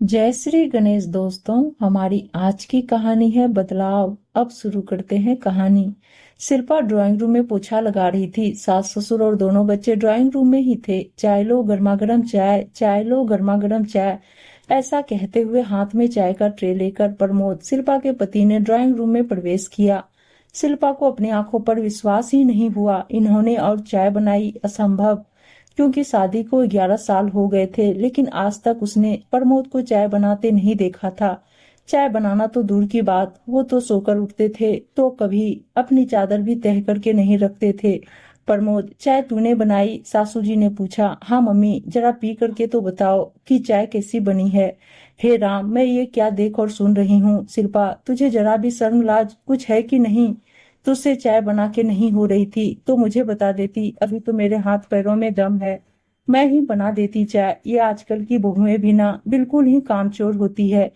जय श्री गणेश दोस्तों। हमारी आज की कहानी है बदलाव। अब शुरू करते हैं कहानी। शिल्पा ड्राइंग रूम में पोछा लगा रही थी। सास ससुर और दोनों बच्चे ड्राइंग रूम में ही थे। चाय लो गर्मा गर्म चाय, चाय लो गर्मा गर्म चाय, ऐसा कहते हुए हाथ में चाय का ट्रे लेकर प्रमोद, शिल्पा के पति, ने ड्राइंग रूम में प्रवेश किया। शिल्पा को अपनी आंखों पर विश्वास ही नहीं हुआ। इन्होंने और चाय बनाई? असंभव, क्योंकि शादी को 11 साल हो गए थे, लेकिन आज तक उसने प्रमोद को चाय बनाते नहीं देखा था। चाय बनाना तो दूर की बात, वो तो सोकर उठते थे तो कभी अपनी चादर भी तह करके नहीं रखते थे। प्रमोद, चाय तूने बनाई? सासू जी ने पूछा। हाँ मम्मी, जरा पी करके तो बताओ कि चाय कैसी बनी है। हे राम, मैं ये क्या देख और सुन रही हूँ। शिल्पा, तुझे जरा भी शर्म लाज कुछ है कि नहीं? तुझसे चाय बना के नहीं हो रही थी तो मुझे बता देती, अभी तो मेरे हाथ पैरों में दम है, मैं ही बना देती चाय। ये आजकल की बहुएं भी ना बिल्कुल ही कामचोर होती है।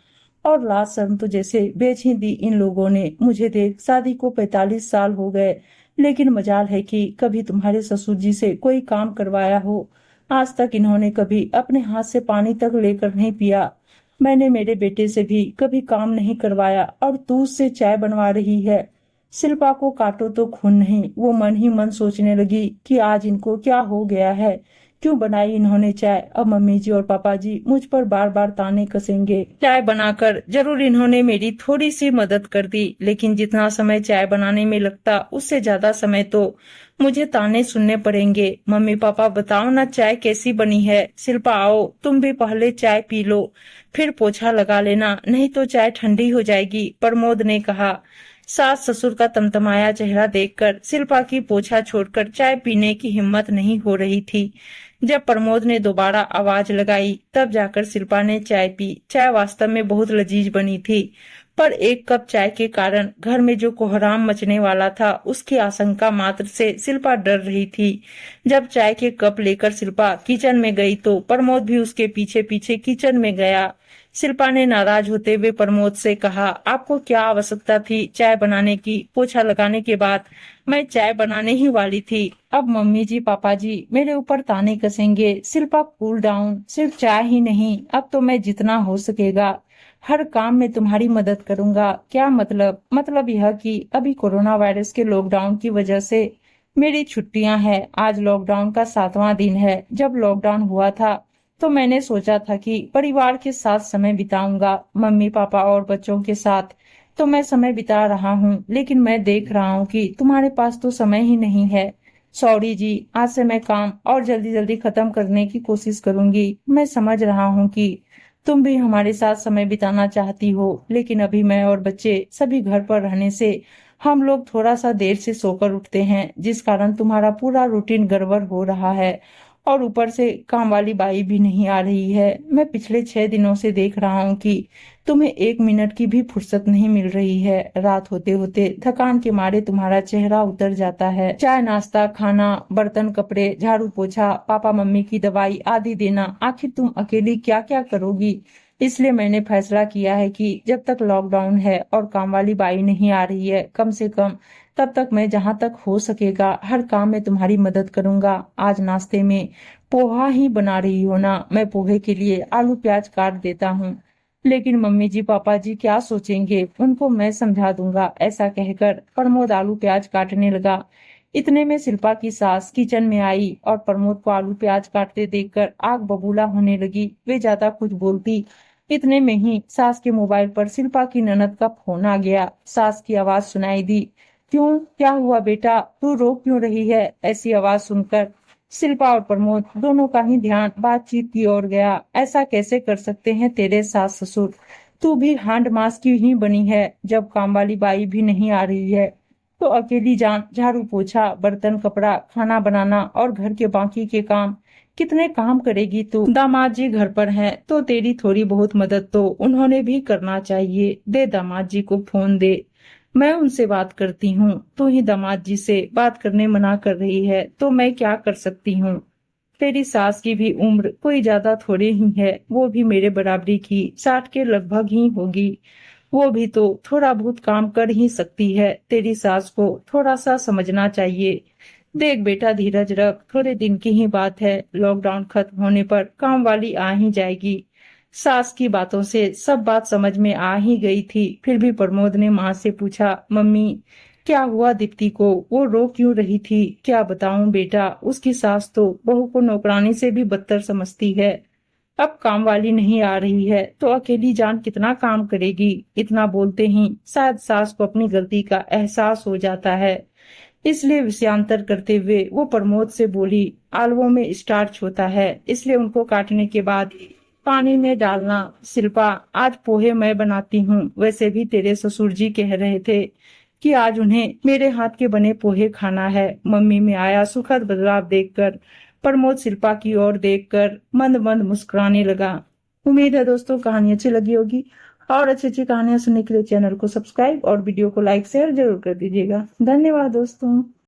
और लाज शर्म तो जैसे बेच ही दी इन लोगों ने। मुझे देख, शादी को 45 साल हो गए, लेकिन मजाल है कि कभी तुम्हारे ससुर जी से कोई काम करवाया हो। आज तक इन्होंने कभी अपने हाथ से पानी तक लेकर नहीं पिया। मैंने मेरे बेटे से भी कभी काम नहीं करवाया, और तू उससे चाय बनवा रही है। शिल्पा को काटो तो खून नहीं। वो मन ही मन सोचने लगी कि आज इनको क्या हो गया है, क्यों बनाई इन्होंने चाय। अब मम्मी जी और पापा जी मुझ पर बार बार ताने कसेंगे। चाय बनाकर जरूर इन्होंने मेरी थोड़ी सी मदद कर दी, लेकिन जितना समय चाय बनाने में लगता उससे ज्यादा समय तो मुझे ताने सुनने पड़ेंगे। मम्मी पापा, बताओ ना चाय कैसी बनी है। शिल्पा, आओ तुम भी पहले चाय पी लो, फिर पोछा लगा लेना, नहीं तो चाय ठंडी हो जाएगी, प्रमोद ने कहा। सास ससुर का तमतमाया चेहरा देखकर शिल्पा की पोछा छोड़कर चाय पीने की हिम्मत नहीं हो रही थी। जब प्रमोद ने दोबारा आवाज लगाई तब जाकर शिल्पा ने चाय पी। चाय वास्तव में बहुत लजीज बनी थी, पर एक कप चाय के कारण घर में जो कोहराम मचने वाला था उसकी आशंका मात्र से शिल्पा डर रही थी। जब चाय के कप लेकर शिल्पा किचन में गई तो प्रमोद भी उसके पीछे पीछे किचन में गया। शिल्पा ने नाराज होते हुए प्रमोद से कहा, आपको क्या आवश्यकता थी चाय बनाने की? पोछा लगाने के बाद मैं चाय बनाने ही वाली थी। अब मम्मी जी पापा जी मेरे ऊपर ताने कसेंगे। Shilpa, cool down. सिर्फ चाय ही नहीं, अब तो मैं जितना हो सकेगा हर काम में तुम्हारी मदद करूंगा। क्या मतलब? मतलब यह कि अभी कोरोना वायरस के लॉकडाउन की वजह से मेरी छुट्टियां हैं। आज लॉकडाउन का 7वां दिन है। जब लॉकडाउन हुआ था तो मैंने सोचा था कि परिवार के साथ समय बिताऊंगा, मम्मी पापा और बच्चों के साथ। तो मैं समय बिता रहा हूँ, लेकिन मैं देख रहा हूँ कि तुम्हारे पास तो समय ही नहीं है। सॉरी जी, आज से मैं काम और जल्दी जल्दी खत्म करने की कोशिश करूंगी। मैं समझ रहा हूँ कि तुम भी हमारे साथ समय बिताना चाहती हो, लेकिन अभी मैं और बच्चे सभी घर पर रहने से हम लोग थोड़ा सा देर से सोकर उठते हैं, जिस कारण तुम्हारा पूरा रूटीन गड़बड़ हो रहा है। और ऊपर से काम वाली बाई भी नहीं आ रही है। मैं पिछले 6 दिनों से देख रहा हूँ कि तुम्हें 1 मिनट की भी फुर्सत नहीं मिल रही है। रात होते होते थकान के मारे तुम्हारा चेहरा उतर जाता है। चाय नाश्ता, खाना, बर्तन, कपड़े, झाड़ू पोछा, पापा मम्मी की दवाई आदि देना, आखिर तुम अकेली क्या क्या करोगी? इसलिए मैंने फैसला किया है कि जब तक लॉकडाउन है और काम वाली बाई नहीं आ रही है, कम से कम तब तक मैं जहां तक हो सकेगा हर काम में तुम्हारी मदद करूंगा। आज नाश्ते में पोहा ही बना रही हो ना? मैं पोहे के लिए आलू प्याज काट देता हूँ, लेकिन मम्मी जी पापा जी क्या सोचेंगे उनको मैं समझा दूंगा। ऐसा कहकर प्रमोद आलू प्याज काटने लगा। इतने में शिल्पा की सास किचन में आई और प्रमोद को आलू प्याज काटते देखकर आग बबूला होने लगी। वे ज्यादा कुछ बोलती इतने में ही सास के मोबाइल पर शिल्पा की ननद का फोन आ गया। सास की आवाज सुनाई दी। क्यों, क्या हुआ बेटा, तू रो क्यों रही है? ऐसी आवाज सुनकर शिल्पा और प्रमोद दोनों का ही ध्यान बातचीत की ओर गया। ऐसा कैसे कर सकते हैं तेरे सास ससुर? तू भी हांड मास की ही बनी है। जब काम वाली बाई भी नहीं आ रही है तो अकेली जान झाड़ू पोछा, बर्तन, कपड़ा, खाना बनाना और घर के बाकी के काम कितने काम करेगी तू? दामाद जी घर पर हैं तो तेरी थोड़ी बहुत मदद तो उन्होंने भी करना चाहिए। दे दामाद जी को फोन दे, मैं उनसे बात करती हूँ। तू ही दामाद जी से बात करने मना कर रही है तो मैं क्या कर सकती हूँ? तेरी सास की भी उम्र कोई ज्यादा थोड़ी ही है, वो भी मेरे बराबरी की 60 के लगभग ही होगी। वो भी तो थोड़ा बहुत काम कर ही सकती है। तेरी सास को थोड़ा सा समझना चाहिए। देख बेटा, धीरज रख, थोड़े दिन की ही बात है। लॉकडाउन खत्म होने पर काम वाली आ ही जाएगी। सास की बातों से सब बात समझ में आ ही गई थी। फिर भी प्रमोद ने माँ से पूछा, मम्मी क्या हुआ दीप्ति को, वो रो क्यों रही थी? क्या बताऊं बेटा, उसकी सास तो बहू को नौकरानी से भी बदतर समझती है। अब काम वाली नहीं आ रही है तो अकेली जान कितना काम करेगी। इतना बोलते ही शायद सास को अपनी गलती का एहसास हो जाता है, इसलिए विषयांतर करते हुए वो प्रमोद से बोली, आलुओं में स्टार्च होता है, इसलिए उनको काटने के बाद पानी में डालना। शिल्पा, आज पोहे मैं बनाती हूँ। वैसे भी तेरे ससुर जी कह रहे थे कि आज उन्हें मेरे हाथ के बने पोहे खाना है। मम्मी में आया सुखद बदलाव देखकर प्रमोद शिल्पा की ओर देखकर मंद मंद मुस्कुराने लगा। उम्मीद है दोस्तों कहानी अच्छी लगी होगी, और अच्छी अच्छी कहानियां सुनने के लिए चैनल को सब्सक्राइब और वीडियो को लाइक शेयर जरूर कर दीजिएगा। धन्यवाद दोस्तों।